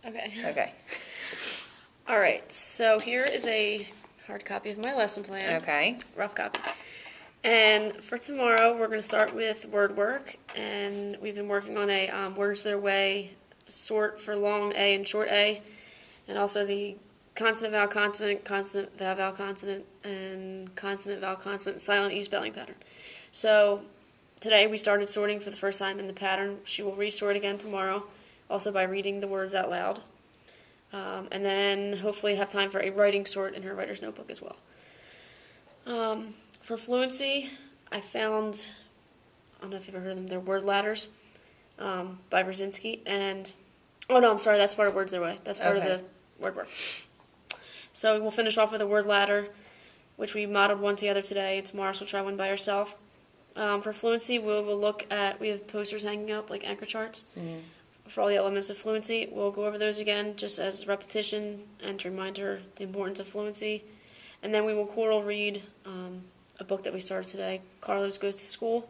Okay. Okay. All right, so here is a hard copy of my lesson plan. Okay. Rough copy. And for tomorrow, we're going to start with word work, and we've been working on a words their way sort for long A and short A, and also the consonant vowel consonant vowel consonant, and consonant vowel consonant silent E spelling pattern. So today we started sorting for the first time in the pattern. She will resort again tomorrow, also by reading the words out loud, and then hopefully have time for a writing sort in her writer's notebook as well. For fluency, I found, I don't know if you've ever heard of them, they're word ladders by Brzezinski, and, oh no, I'm sorry, that's part of Words Their Way. That's part of the word work. So we'll finish off with a word ladder, which we modeled one together today, and tomorrow she'll try one by herself. For fluency, we'll look at, we have posters hanging up, like anchor charts, for all the elements of fluency. We'll go over those again, just as repetition, and to remind her the importance of fluency. And then we will choral read a book that we started today, Carlos Goes to School,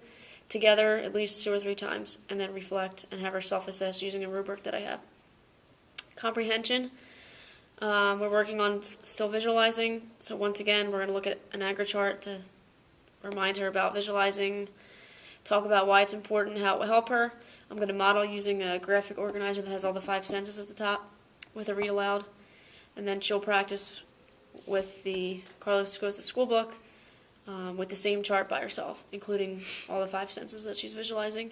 together at least 2 or 3 times, and then reflect and have her self-assess using a rubric that I have. Comprehension, we're working on still visualizing, so once again we're going to look at an anchor chart to remind her about visualizing, talk about why it's important, how it will help her. I'm going to model using a graphic organizer that has all the 5 senses at the top with a read aloud, and then she'll practice with the Carlos Goes to School book with the same chart by herself, including all the 5 senses that she's visualizing.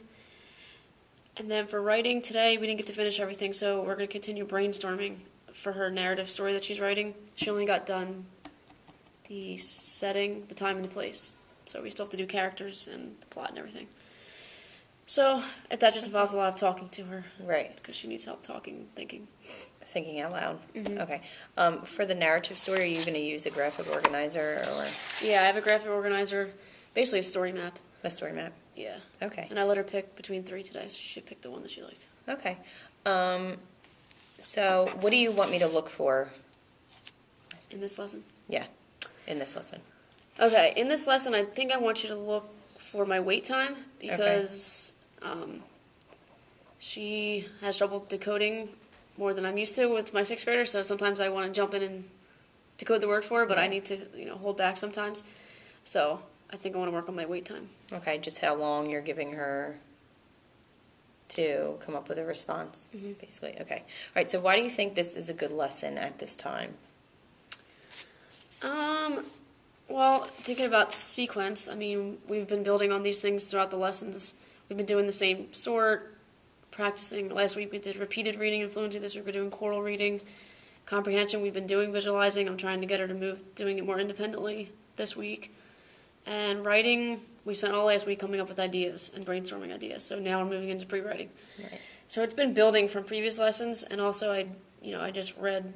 And then for writing today, we didn't get to finish everything, so we're going to continue brainstorming for her narrative story that she's writing. She only got done the setting, the time, and the place. So we still have to do characters and the plot and everything. So that just involves a lot of talking to her. Right. Because she needs help talking, thinking. Thinking out loud. Mm-hmm. Okay. For the narrative story, are you going to use a graphic organizer or Yeah, I have a graphic organizer, basically a story map. a story map? Yeah. Okay. And I let her pick between 3 today, so she should pick the one that she liked. Okay. So what do you want me to look for? In this lesson? Yeah, in this lesson. Okay, in this lesson, I think I want you to look for my wait time, because she has trouble decoding more than I'm used to with my 6th grader, so sometimes I want to jump in and decode the word for her, but I need to, hold back sometimes. So I think I want to work on my wait time. Okay, just how long you're giving her to come up with a response, basically. Okay. All right, so why do you think this is a good lesson at this time? Well, thinking about sequence, I mean, we've been building on these things throughout the lessons. We've been doing the same sort, practicing. Last week we did repeated reading and fluency. This week we're doing choral reading. Comprehension, we've been doing visualizing. I'm trying to get her to move, doing it more independently this week. And writing, we spent all last week coming up with ideas and brainstorming ideas. So now we're moving into pre-writing. Right. So it's been building from previous lessons, and also I just read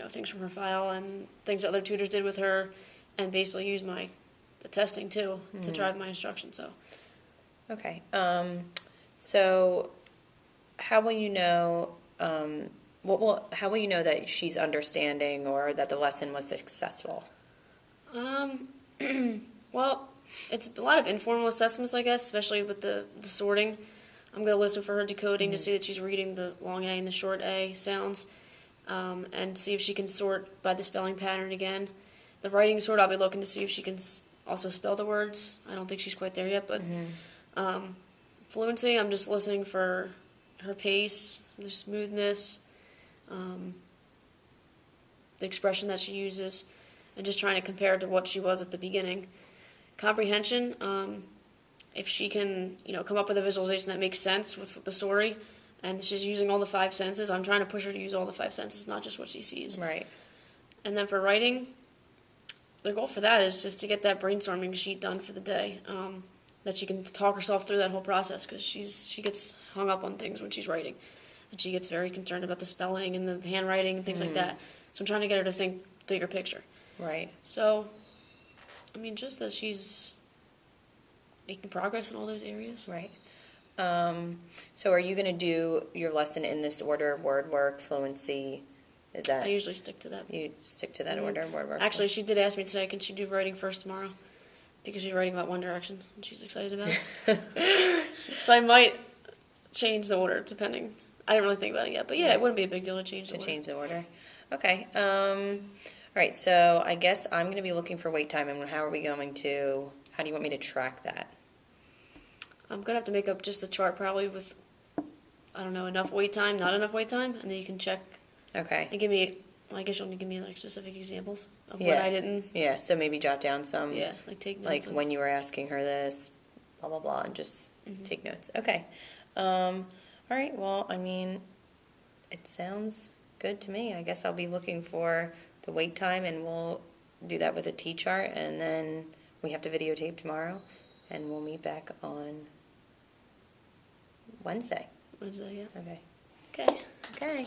things from her file and things other tutors did with her, and basically used the testing too to drive my instruction. So. Okay. So how will you know? How will you know that she's understanding or that the lesson was successful? Well, it's a lot of informal assessments, I guess, especially with the sorting. I'm going to listen for her decoding to see that she's reading the long A and the short A sounds, and see if she can sort by the spelling pattern again. The writing sort, I'll be looking to see if she can also spell the words. I don't think she's quite there yet, but fluency, I'm just listening for her pace, the smoothness, the expression that she uses, and just trying to compare it to what she was at the beginning. Comprehension, if she can, come up with a visualization that makes sense with the story, and she's using all the 5 senses, I'm trying to push her to use all the 5 senses, not just what she sees. Right. And then for writing, the goal for that is just to get that brainstorming sheet done for the day, that she can talk herself through that whole process, because she gets hung up on things when she's writing, and she gets very concerned about the spelling and the handwriting and things like that. So I'm trying to get her to think bigger picture. Right. So, I mean, just that she's making progress in all those areas. Right. So are you going to do your lesson in this order, word work, fluency? Is that... I usually stick to that. You stick to that order, word work? Actually, she did ask me today, can she do writing first tomorrow? Because she's writing about One Direction, and she's excited about it. So I might change the order, depending. I didn't really think about it yet, but yeah, it wouldn't be a big deal to change the To order. change the order. Okay. All right. So I guess I'm going to be looking for wait time, and how are we going to? How do you want me to track that? I'm gonna have to make up just a chart probably with, I don't know, enough wait time, not enough wait time, and then you can check Okay. and give me. Well, I guess you'll need to give me like specific examples of Yeah. what I didn't. Yeah. So maybe jot down some. Yeah, like take notes. Like of- when you were asking her this, blah blah blah, and just take notes. Okay. All right. Well, I mean, it sounds good to me. I guess I'll be looking for the wait time, and we'll do that with a T chart, and then we have to videotape tomorrow, and we'll meet back on Wednesday. Wednesday, yeah. Okay. Okay. Okay.